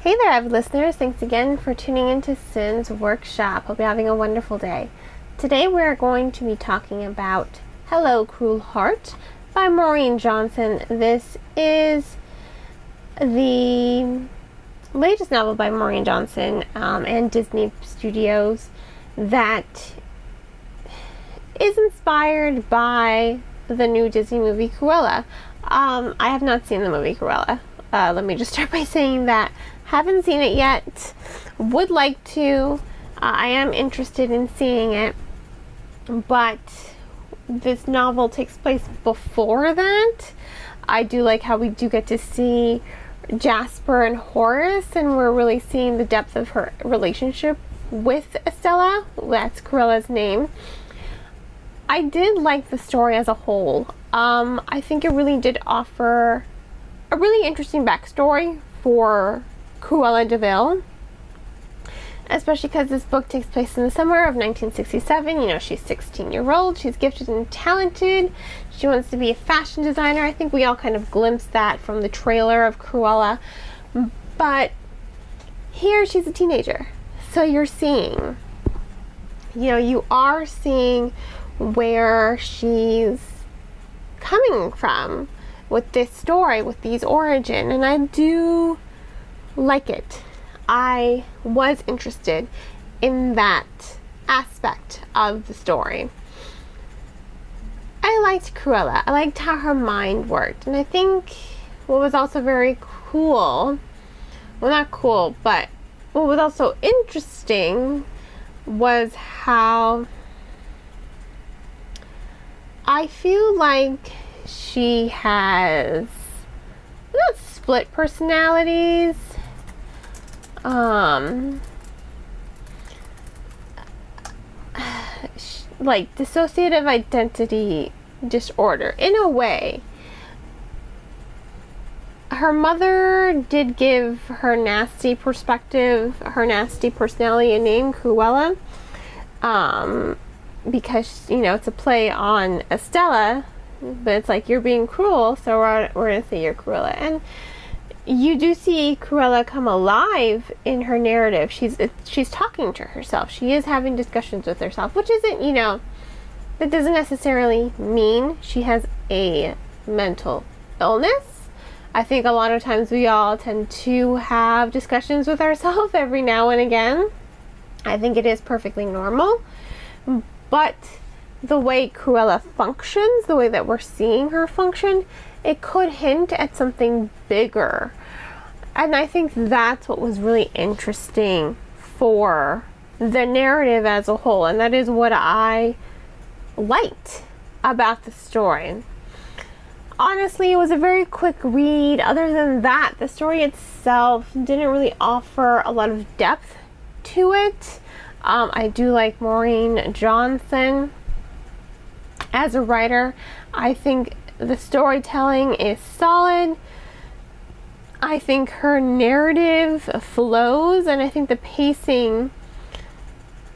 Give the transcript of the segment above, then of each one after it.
Hey there, avid listeners. Thanks again for tuning into Sin's Workshop. Hope you're having a wonderful day. Today we're going to be talking about Hello, Cruel Heart by Maureen Johnson. This is the latest novel by Maureen Johnson and Disney Studios that is inspired by the new Disney movie Cruella. I have not seen the movie Cruella. Let me just start by saying that. Haven't seen it yet. Would like to. I am interested in seeing it. But this novel takes place before that. I do like how we do get to see Jasper and Horace, and we're really seeing the depth of her relationship with Estella. That's Cruella's name. I did like the story as a whole. I think it really did offer a really interesting backstory for Cruella de Vil, especially because this book takes place in the summer of 1967. You know, she's 16-year-old, she's gifted and talented, she wants to be a fashion designer. I think we all kind of glimpsed that from the trailer of Cruella, but here she's a teenager. So you are seeing where she's coming from with this story, with these origin, and I do like it. I was interested in that aspect of the story. I liked Cruella. I liked how her mind worked, and I think what was also very cool, well, not cool, but what was also interesting was how I feel like she has not split personalities, like dissociative identity disorder in a way. Her mother did give her nasty perspective, her nasty personality a name, Cruella, because, it's a play on Estella, but it's like, you're being cruel, so we're going to say you're Cruella. And you do see Cruella come alive in her narrative. She's talking to herself. She is having discussions with herself, which isn't, that doesn't necessarily mean she has a mental illness. I think a lot of times we all tend to have discussions with ourselves every now and again. I think it is perfectly normal. But the way Cruella functions, the way that we're seeing her function, it could hint at something bigger. And I think that's what was really interesting for the narrative as a whole. And that is what I liked about the story. Honestly, it was a very quick read. Other than that, the story itself didn't really offer a lot of depth to it. I do like Maureen Johnson as a writer. I think the storytelling is solid. I think her narrative flows, and I think the pacing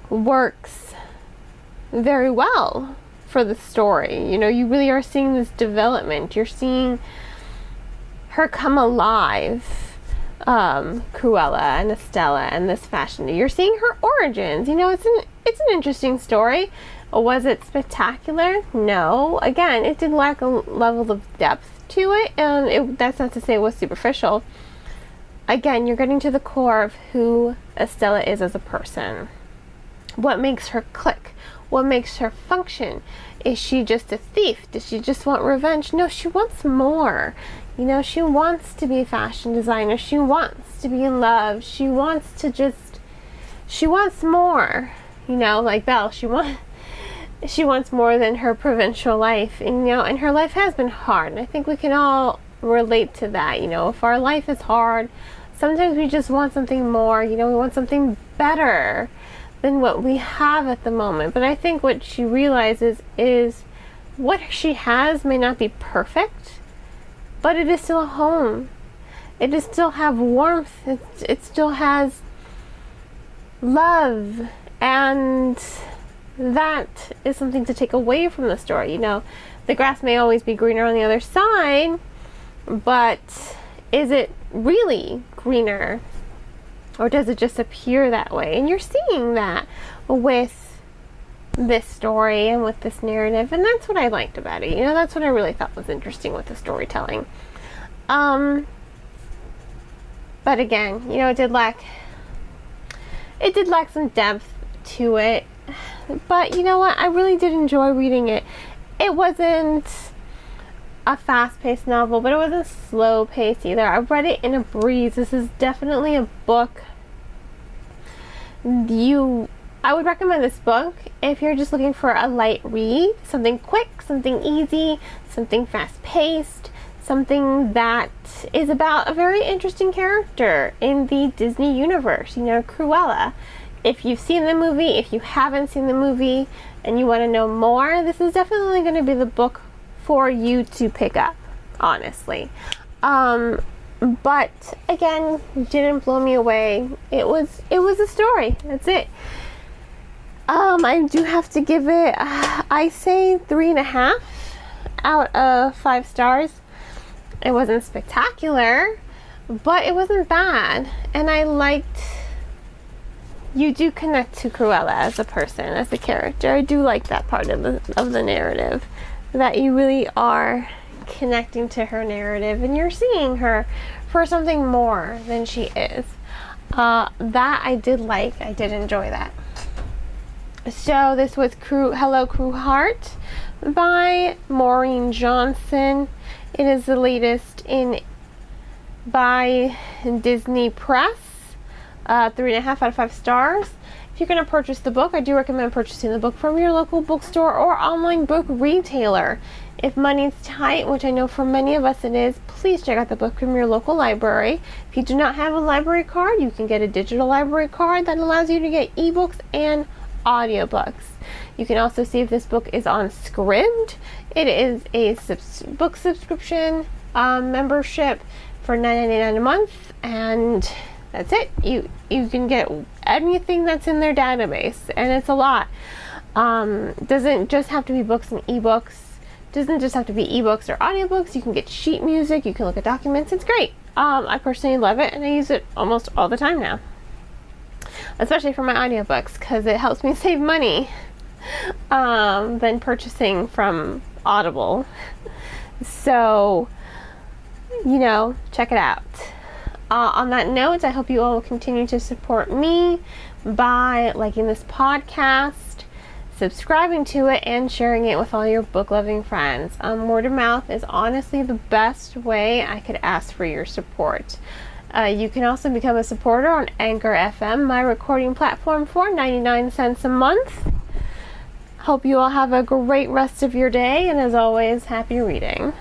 works very well for the story. You really are seeing this development. You're seeing her come alive, Cruella and Estella and this fashion. You're seeing her origins. It's an interesting story. Was it spectacular? No. Again, it did lack a level of depth to it, and that's not to say it was superficial. Again, you're getting to the core of who Estella is as a person. What makes her click? What makes her function? Is she just a thief? Does she just want revenge? No, she wants more. She wants to be a fashion designer. She wants to be in love. She wants more. Like Belle, she wants more than her provincial life. And her life has been hard. And I think we can all relate to that. If our life is hard, sometimes we just want something more. We want something better than what we have at the moment. But I think what she realizes is what she has may not be perfect, but it is still a home. It does still have warmth. It still has love, and that is something to take away from the story. The grass may always be greener on the other side, but is it really greener Or does it just appear that way? And you're seeing that with this story and with this narrative, and that's what I liked about it. You know, that's what I really thought was interesting with the storytelling. But again, you know, it did lack some depth to it. But you know what? I really did enjoy reading it. It wasn't a fast-paced novel, but it wasn't slow-paced either. I read it in a breeze. This is definitely a book I would recommend this book if you're just looking for a light read, something quick, something easy, something fast-paced, something that is about a very interesting character in the Disney universe, you know, Cruella. If you've seen the movie, if you haven't seen the movie and you want to know more, this is definitely going to be the book for you to pick up, honestly. But again, didn't blow me away. It was a story. That's it. I do have to give it, I say 3.5 out of 5 stars. It wasn't spectacular, but it wasn't bad. And I liked, you do connect to Cruella as a person, as a character. I do like that part of the narrative, that you really are connecting to her narrative and you're seeing her for something more than she is. That I did like. I did enjoy that. So this was Hello Cruel Heart by Maureen Johnson. It is the latest by Disney Press. 3.5 out of 5 stars. If you're going to purchase the book, I do recommend purchasing the book from your local bookstore or online book retailer. If money's tight, which I know for many of us it is, please check out the book from your local library. If you do not have a library card, you can get a digital library card that allows you to get ebooks and audiobooks. You can also see if this book is on Scribd. It is a book subscription membership for $9.99 a month, and that's it. You can get anything that's in their database, and it's a lot. Doesn't just have to be books and ebooks. Doesn't just have to be ebooks or audiobooks. You can get sheet music. You can look at documents. It's great. I personally love it, and I use it almost all the time now, especially for my audiobooks, because it helps me save money than purchasing from Audible. So, you know, check it out. On that note, I hope you all will continue to support me by liking this podcast, subscribing to it, and sharing it with all your book-loving friends. Word of mouth is honestly the best way I could ask for your support. You can also become a supporter on Anchor FM, my recording platform, for 99 cents a month. Hope you all have a great rest of your day, and as always, happy reading.